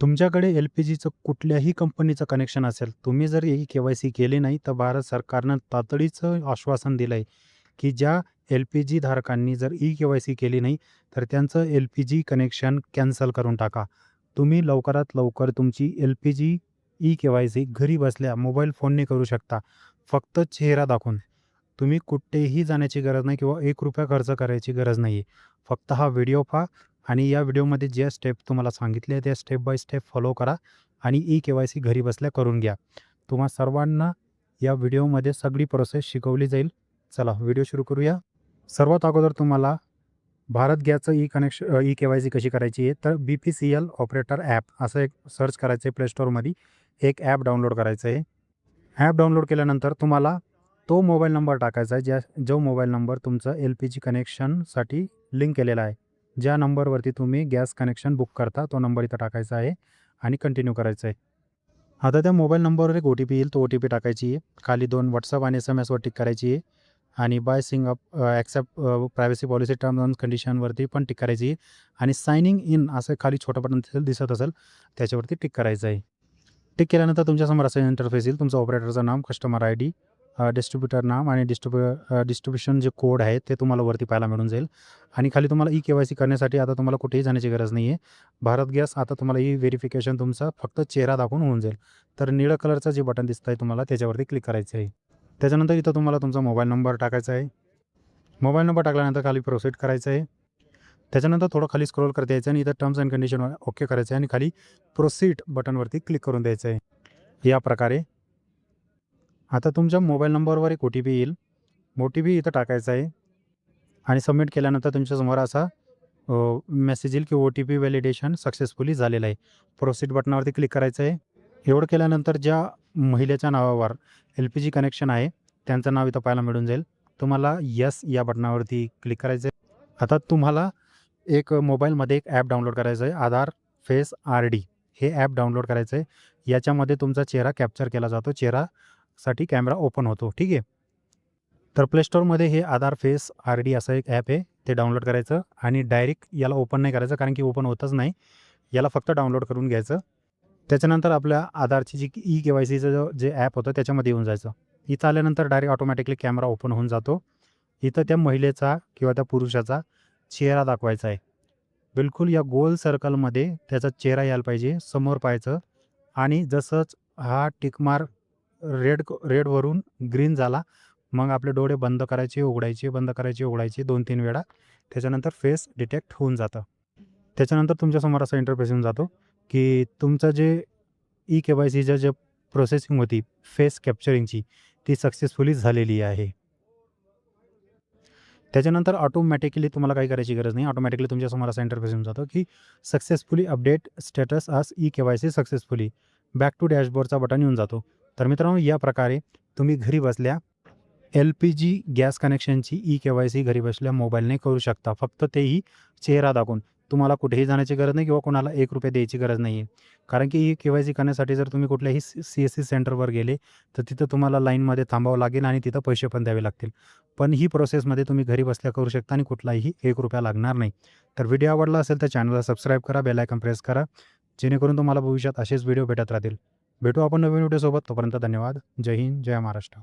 तुमच्याकडे एल-पी-जीचं कुठल्याही कंपनीचं कनेक्शन असेल, तुम्ही जर ही के-वाय-सी केली नाही, तर भारत सरकारनं तातडीचं आश्वासन दिलं आहे, की ज्या एल-पी-जी धारकांनी जर ई-के-वाय-सी केली नाही, तर त्यांचं एल-पी-जी कनेक्शन कॅन्सल करून टाका. तुम्ही लवकरात लवकर तुमची एल-पी-जी ई-के-वाय-सी घरी बसल्या मोबाईल फोनने करू शकता. फक्त चेहरा दाखवून. तुम्ही कुठेही जाण्याची गरज नाही किंवा ₹1 खर्च करायची गरज नाही आहे. फक्त हा व्हिडिओ पहा आणि या व्हिडिओमध्ये ज्या स्टेप तुम्हाला सांगितले त्या स्टेप बाय स्टेप फॉलो करा आणि ई-के-वाय-सी घरी बसल्या करून घ्या. तुम्हा सर्वांना या व्हिडिओमध्ये सगळी प्रोसेस शिकवली जाईल. चला व्हिडिओ सुरू करूया. सर्वात अगोदर तुम्हाला भारत गॅसचं ई-के-वाय-सी कशी करायची आहे, तर BPCL ऑपरेटर ॲप असं एक सर्च करायचं आहे प्ले स्टोअरमध्ये. एक ॲप डाउनलोड करायचं आहे. ॲप डाउनलोड केल्यानंतर तुम्हाला तो मोबाईल नंबर टाकायचा आहे, जो मोबाईल नंबर तुमचं एल-पी-जी कनेक्शनसाठी लिंक केलेला आहे. ज्या नंबरवरती तुम्ही गॅस कनेक्शन बुक करता, तो नंबर इथं टाकायचा आहे आणि कंटिन्यू करायचं आहे. आता त्या मोबाईल नंबरवर एक ओ-टी-पी येईल, तो ओ-टी-पी टाकायची आहे. खाली 2 WhatsApp आणि SMS-वर टिक करायची आहे आणि बाय सिंग up accept privacy policy terms and कंडिशनवरती पण टिक करायची आहे आणि सायनिंग इन असं खाली छोटं बटन दिसत असेल, त्याच्यावरती टिक करायचं आहे. टिक केल्यानंतर तुमच्यासमोर असं इंटरफेस येईल. तुमचं ऑपरेटरचं नाम, कस्टमर आयडी, डिस्ट्रिब्युटर नाम आणि डिस्ट्रिब्युशन जे कोड आहे ते तुम्हाला वरती पाहायला मिळून जाईल आणि खाली तुम्हाला ई-के-वाय-सी करण्यासाठी आता तुम्हाला कुठेही जाण्याची गरज नाही आहे. भारत गॅस आता तुम्हाला ई व्हेरिफिकेशन तुमचा फक्त चेहरा दाखवून होऊन जाईल. तर निळं कलरचं जे बटन दिसतंय तुम्हाला त्याच्यावरती क्लिक करायचं आहे. त्याच्यानंतर इथं तुम्हाला तुमचा मोबाईल नंबर टाकायचा आहे. मोबाईल नंबर टाकल्यानंतर खाली प्रोसीड करायचं आहे. त्याच्यानंतर थोडं खाली स्क्रोल करता यायचं आणि इथं टर्म्स अँड कंडिशनवर ओके करायचं आहे आणि खाली प्रोसीड बटनवरती क्लिक करून द्यायचं आहे. या प्रकारे आता तुमच्या मोबाईल नंबरवर एक ओ-टी-पी येईल. ओ-टी-पी इथं टाकायचा आहे आणि सबमिट केल्यानंतर तुमच्यासमोर असा मेसेज येईल की ओ-टी-पी व्हॅलिडेशन सक्सेसफुली झालेलं आहे. प्रोसीड बटनावरती क्लिक करायचं आहे. एवढं केल्यानंतर ज्या महिलेच्या नावावर एल-पी-जी कनेक्शन आहे, त्यांचं नाव इथं पाहायला मिळून जाईल. तुम्हाला येस या बटनावरती क्लिक करायचं आहे. आता तुम्हाला एक मोबाईलमध्ये एक ॲप डाउनलोड करायचं आहे, आधार फेस आर-डी हे ॲप डाउनलोड करायचं आहे. याच्यामध्ये तुमचा चेहरा कॅप्चर केला जातो. चेहरासाठी कॅमेरा ओपन होतो. ठीक आहे. तर प्ले स्टोअरमध्ये हे आधार फेस आर-डी असं एक ॲप आहे, ते डाउनलोड करायचं आणि डायरेक्ट याला ओपन नाही करायचं, कारण की ओपन होतच नाही. याला फक्त डाउनलोड करून घ्यायचं. त्याच्यानंतर आपल्या आधारची जी ई-के-वाय-सीचं जे ॲप होतं त्याच्यामध्ये येऊन जायचं. इथं आल्यानंतर डायरेक्ट ऑटोमॅटिकली कॅमेरा ओपन होऊन जातो. इथं त्या महिलेचा किंवा त्या पुरुषाचा चेहरा दाखवायचा आहे. बिलकुल या गोल सर्कलमध्ये त्याचा चेहरा यायला पाहिजे. समोर पाहायचं आणि जसंच हा टिकमार्क रेडवरून ग्रीन झाला, मग आपले डोळे बंद करायचे, उघडायचे, बंद करायचे, उघडायचे 2-3 वेळा. त्याच्यानंतर फेस डिटेक्ट होऊन जातं. त्याच्यानंतर तुमच्यासमोर असा इंटरफेस येऊन जातो, की तुमचं जे ई-के-वाय-सीचं जे प्रोसेसिंग होती फेस कॅप्चरिंगची, ती सक्सेसफुली झालेली आहे. त्याच्यानंतर ऑटोमॅटिकली तुम्हाला काही करायची गरज नाही. ऑटोमॅटिकली तुमच्यासमोर असा इंटरफेस येऊन जातो, की successfully update status as e KYC successfully. Back to डॅशबोर्डचा बटन येऊन जातो. तर मित्रांनो, या प्रकारे तुम्ही घरी बसल्या एल-पी-जी गॅस कनेक्शनची ई-के-वाय-सी घरी बसल्या मोबाईलने करू शकता. फक्त तेही चेहरा दाखवून. तुम्हाला कुठेही जाण्याची गरज नाही किंवा कोणाला ₹1 द्यायची गरज नाही आहे. कारण की ई-के-वाय-सी करण्यासाठी जर तुम्ही कुठल्याही सी-एस-सी सेंटरवर गेले, तर तिथं तुम्हाला लाईनमध्ये थांबावं लागेल आणि तिथं पैसे पण द्यावे लागतील. पण ही प्रोसेसमध्ये तुम्ही घरी बसल्या करू शकता आणि कुठलाही ₹1 लागणार नाही. तर व्हिडिओ आवडला असेल तर चॅनलला सबस्क्राईब करा, बेल आयकॉन प्रेस करा, जेणेकरून तुम्हाला भविष्यात असेच व्हिडिओ भेटत राहतील. भेटू आपण नवीन व्हिडिओसोबत. तोपर्यंत धन्यवाद. जय हिंद, जय महाराष्ट्र.